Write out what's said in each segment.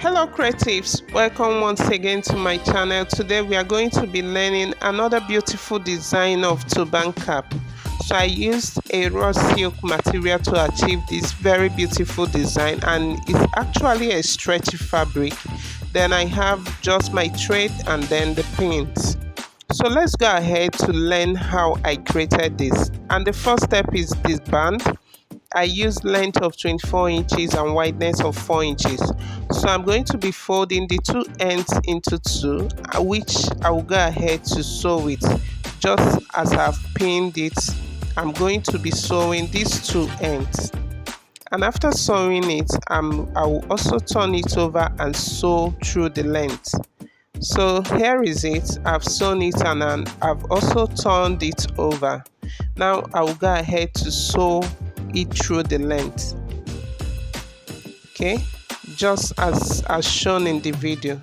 Hello creatives, welcome once again to my channel. Today we are going to be learning another beautiful design of turban cap. So I used a raw silk material to achieve this very beautiful design, and it's actually a stretchy fabric. Then I have just my thread and then the pins. So let's go ahead to learn how I created this. And the first step is this band. I used length of 24 inches and wideness of 4 inches. So I'm going to be folding the two ends into two, which I will go ahead to sew it. Just as I've pinned it, I'm going to be sewing these two ends. And after sewing it, I will also turn it over and sew through the length. So here is it. I've sewn it and I've also turned it over. Now I will go ahead to sew it through the length. Okay, just as shown in the video.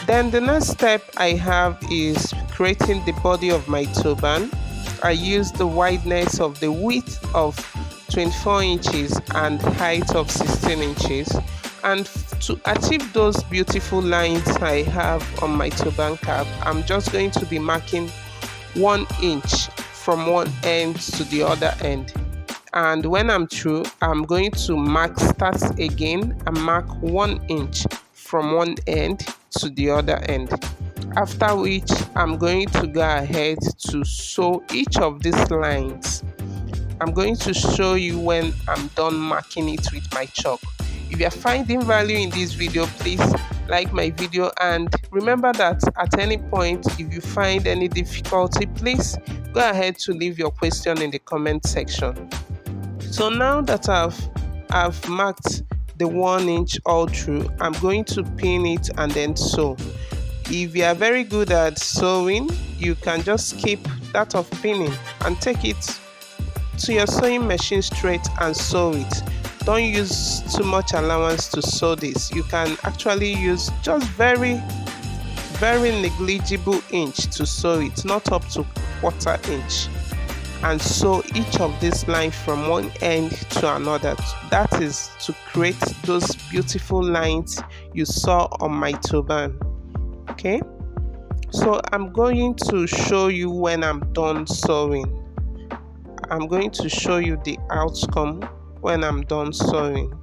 Then the next step I have is creating the body of my turban. I use the wideness of the width of 24 inches and height of 16 inches. And to achieve those beautiful lines I have on my turban cap, I'm just going to be marking 1 inch from one end to the other end. And when I'm through, I'm going to start again and mark 1 inch from one end to the other end. After which, I'm going to go ahead to sew each of these lines. I'm going to show you when I'm done marking it with my chalk. If you are finding value in this video, please like my video, and remember that at any point if you find any difficulty, please go ahead to leave your question in the comment section. So now that I've marked the 1 inch all through, I'm going to pin it and then sew. If you are very good at sewing, you can just skip that of pinning and take it to your sewing machine straight and sew it. Don't use too much allowance to sew this. You can actually use just very negligible inch to sew it, not up to 1/4 inch. And sew each of these lines from one end to another. That is to create those beautiful lines you saw on my turban. Okay, so I'm going to show you when I'm done sewing. I'm going to show you the outcome when I'm done sewing.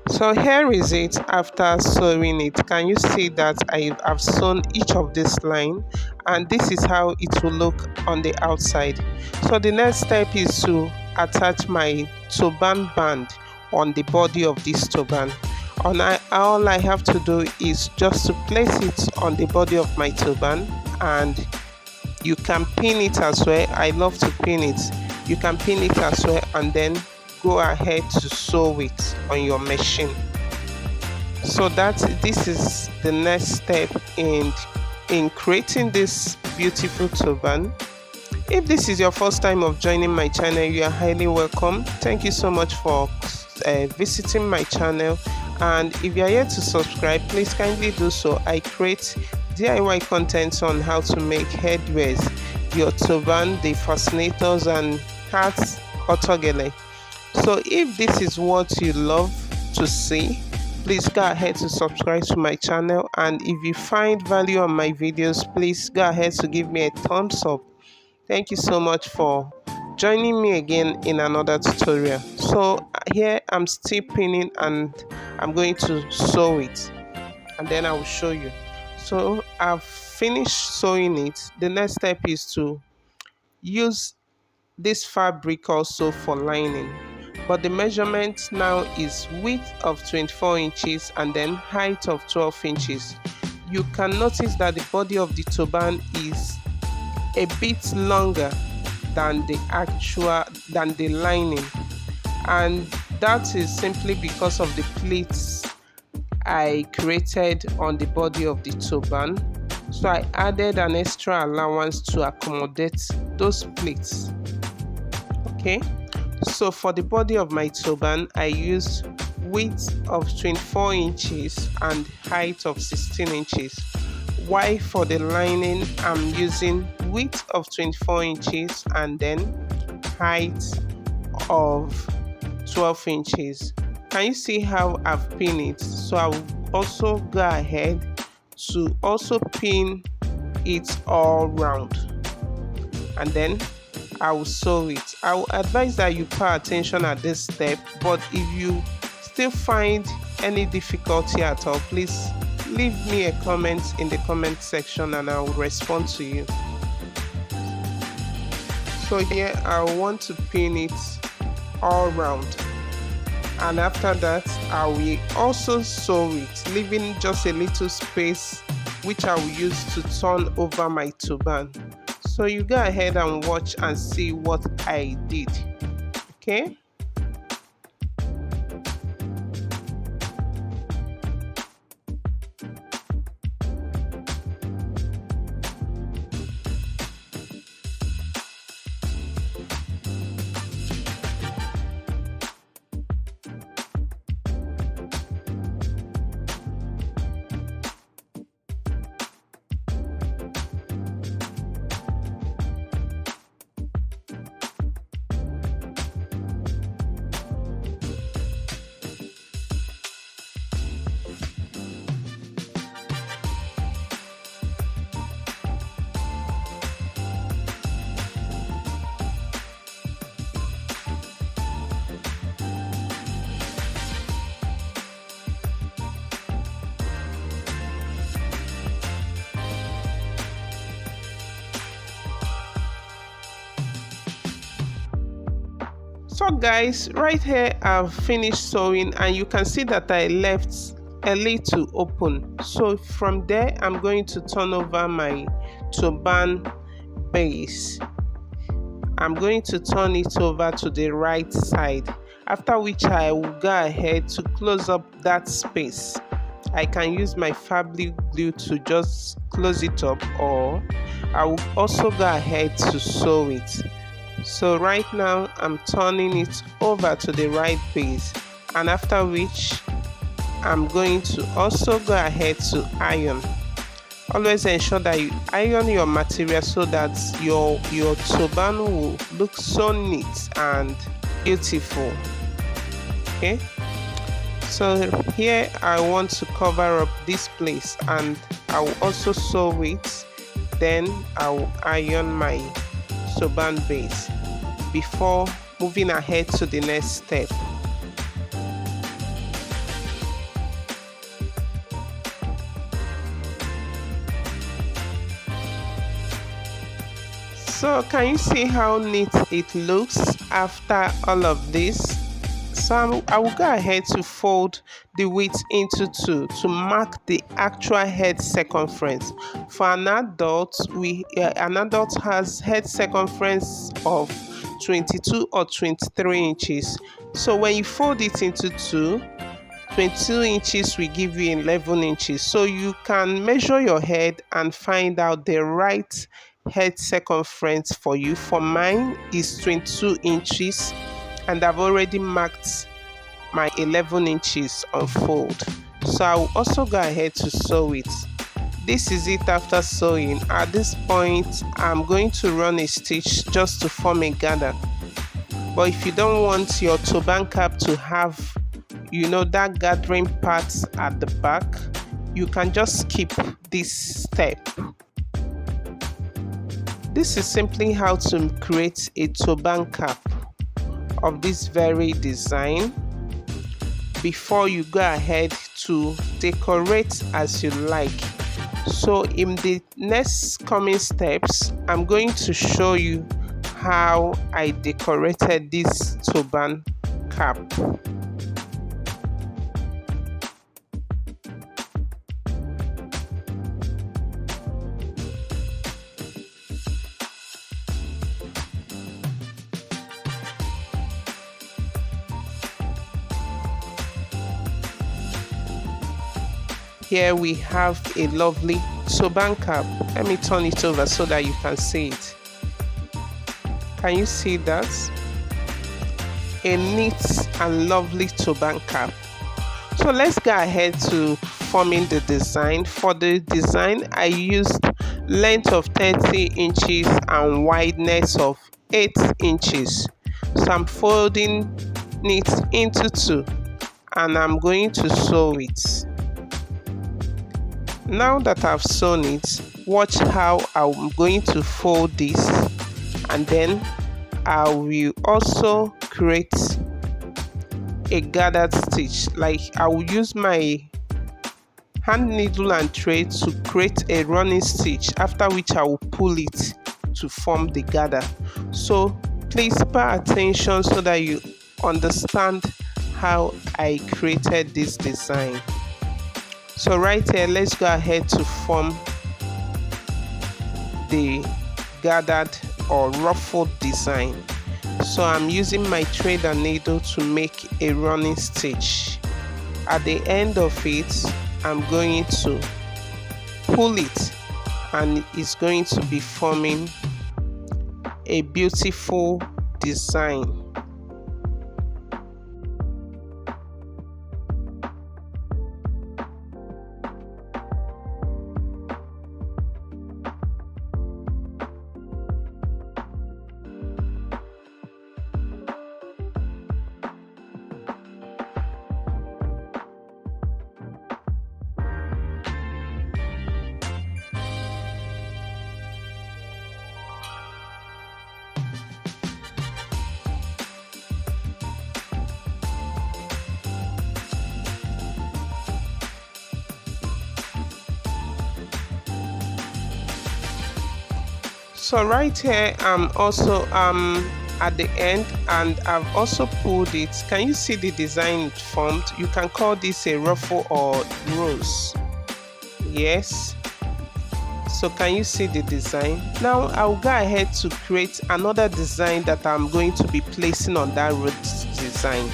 So here is it after sewing it. Can you see that I've sewn each of this line, and this is how it will look on the outside. So the next step is to attach my turban band on the body of this turban. All I have to do is just to place it on the body of my turban, and you can pin it as well. I love to pin it. You can pin it as well and then go ahead to sew it on your machine. So this is the next step in creating this beautiful turban. If this is your first time of joining my channel, you are highly welcome. Thank you so much for visiting my channel, and if you are yet to subscribe, please kindly do so. I create DIY content on how to make headwears, your turban, the fascinators and hats otogele. So if this is what you love to see, please go ahead to subscribe to my channel, and if you find value on my videos, please go ahead to give me a thumbs up. Thank you so much for joining me again in another tutorial. So here I'm still pinning and I'm going to sew it, and then I will show you. So I've finished sewing it. The next step is to use this fabric also for lining, but the measurement now is width of 24 inches and then height of 12 inches. You can notice that the body of the turban is a bit longer than the lining, and that is simply because of the pleats I created on the body of the turban. So I added an extra allowance to accommodate those pleats. Okay, so for the body of my turban, I used width of 24 inches and height of 16 inches. While for the lining, I'm using width of 24 inches and then height of 12 inches. Can you see how I've pinned it? So I'll also go ahead to also pin it all round, and then I will sew it. I will advise that you pay attention at this step, but if you still find any difficulty at all, please leave me a comment in the comment section and I will respond to you. So here I want to pin it all round, and after that I will also sew it, leaving just a little space which I will use to turn over my turban. So you go ahead and watch and see what I did. Okay. So guys, right here I've finished sewing and you can see that I left a little open. So from there I'm going to turn over my turban base. I'm going to turn it over to the right side, after which I will go ahead to close up that space. I can use my fabric glue to just close it up, or I will also go ahead to sew it. So right now I'm turning it over to the right base, and after which I'm going to also go ahead to iron. Always ensure that you iron your material so that your turban will look so neat and beautiful. Okay, so here I want to cover up this place, and I will also sew it. Then I will iron my turban base before moving ahead to the next step. So can you see how neat it looks after all of this? So I will go ahead to fold the width into two to mark the actual head circumference. For an adult, an adult has head circumference of 22 or 23 inches. So when you fold it into two, 22 inches will give you 11 inches. So you can measure your head and find out the right head circumference for you. For mine is 22 inches, and I've already marked my 11 inches on fold. So I will also go ahead to sew it. This is it after sewing. At this point, I'm going to run a stitch just to form a gather. But if you don't want your turban cap to have, that gathering part at the back, you can just skip this step. This is simply how to create a turban cap of this very design before you go ahead to decorate as you like. So in the next coming steps, I'm going to show you how I decorated this turban cap. Here we have a lovely turban cap. Let me turn it over so that you can see it. Can you see that? A neat and lovely turban cap. So let's go ahead to forming the design. For the design, I used length of 30 inches and wideness of 8 inches. So I'm folding it into two. and I'm going to sew it. Now that I've sewn it, watch how I'm going to fold this, and then I will also create a gathered stitch. Like I will use my hand needle and thread to create a running stitch, after which I will pull it to form the gather. So please pay attention so that you understand how I created this design. So right here, let's go ahead to form the gathered or ruffled design. So I'm using my thread and needle to make a running stitch. At the end of it, I'm going to pull it, and it's going to be forming a beautiful design. So right here, I'm also at the end, and I've also pulled it. Can you see the design it formed? You can call this a ruffle or rose. Yes. So can you see the design? Now I'll go ahead to create another design that I'm going to be placing on that rose design.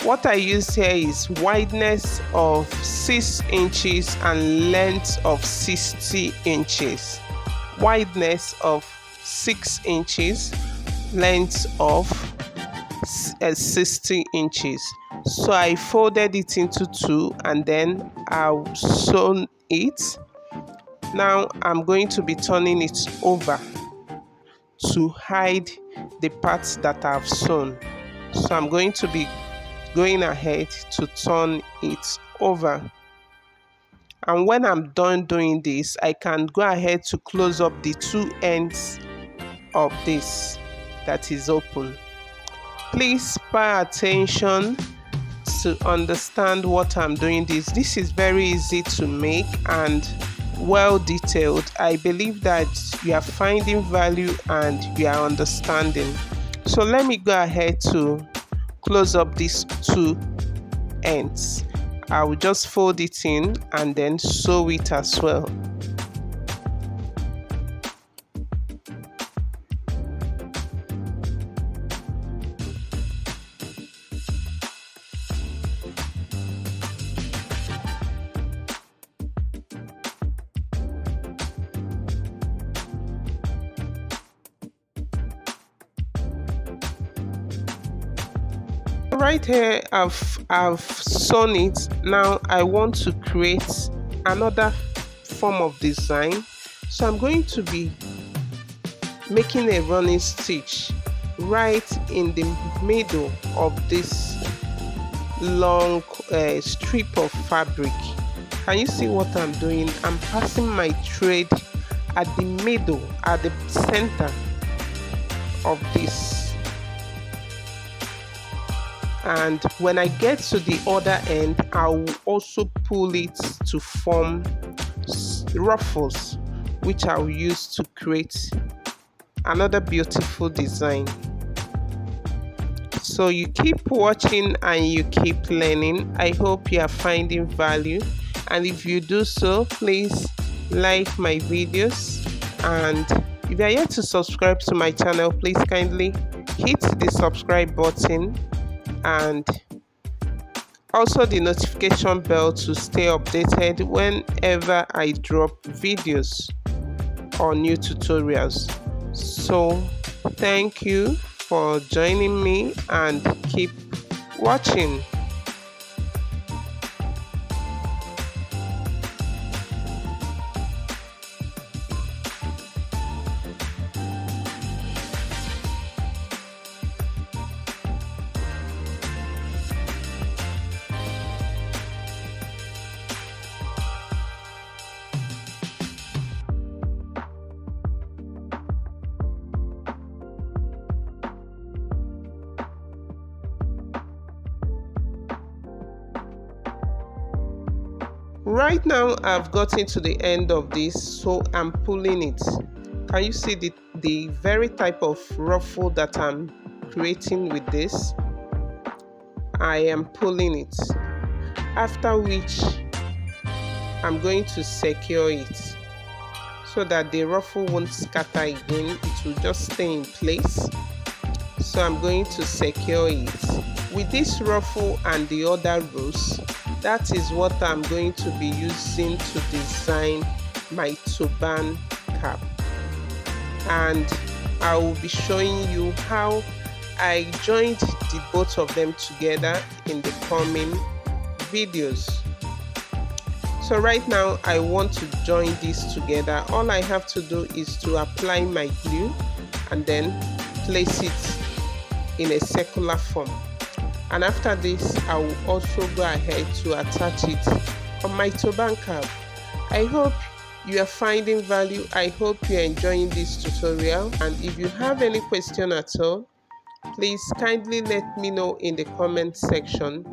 What I use here is wideness of 6 inches and length of 60 inches. Wideness of 6 inches, length of 60 inches. So I folded it into 2, and then I'll sew it. Now I'm going to be turning it over to hide the parts that I've sewn. So I'm going to be going ahead to turn it over. And when I'm done doing this, I can go ahead to close up the 2 ends of this that is open. Please pay attention to understand what I'm doing this. This is very easy to make and well detailed. I believe that you are finding value and you are understanding. So let me go ahead to close up these 2 ends. I will just fold it in and then sew it as well. Right here, I've sewn it. Now I want to create another form of design. So I'm going to be making a running stitch right in the middle of this long strip of fabric. Can you see what I'm doing? I'm passing my thread at the middle, at the center of this. And when I get to the other end, I will also pull it to form ruffles, which I will use to create another beautiful design. So you keep watching and you keep learning. I hope you are finding value, and if you do so, please like my videos, and if you are yet to subscribe to my channel, please kindly hit the subscribe button and also the notification bell to stay updated whenever I drop videos or new tutorials. So thank you for joining me and keep watching. Right now I've gotten to the end of this, so I'm pulling it. Can you see the very type of ruffle that I'm creating with this? I am pulling it, after which I'm going to secure it so that the ruffle won't scatter again. It will just stay in place. So I'm going to secure it with this ruffle and the other rows. That is what I'm going to be using to design my turban cap, and I will be showing you how I joined the both of them together in the coming videos. So right now I want to join these together. All I have to do is to apply my glue and then place it in a circular form, and after this I will also go ahead to attach it on my turban cap. I hope you are finding value. I hope you are enjoying this tutorial, and if you have any question at all, please kindly let me know in the comment section.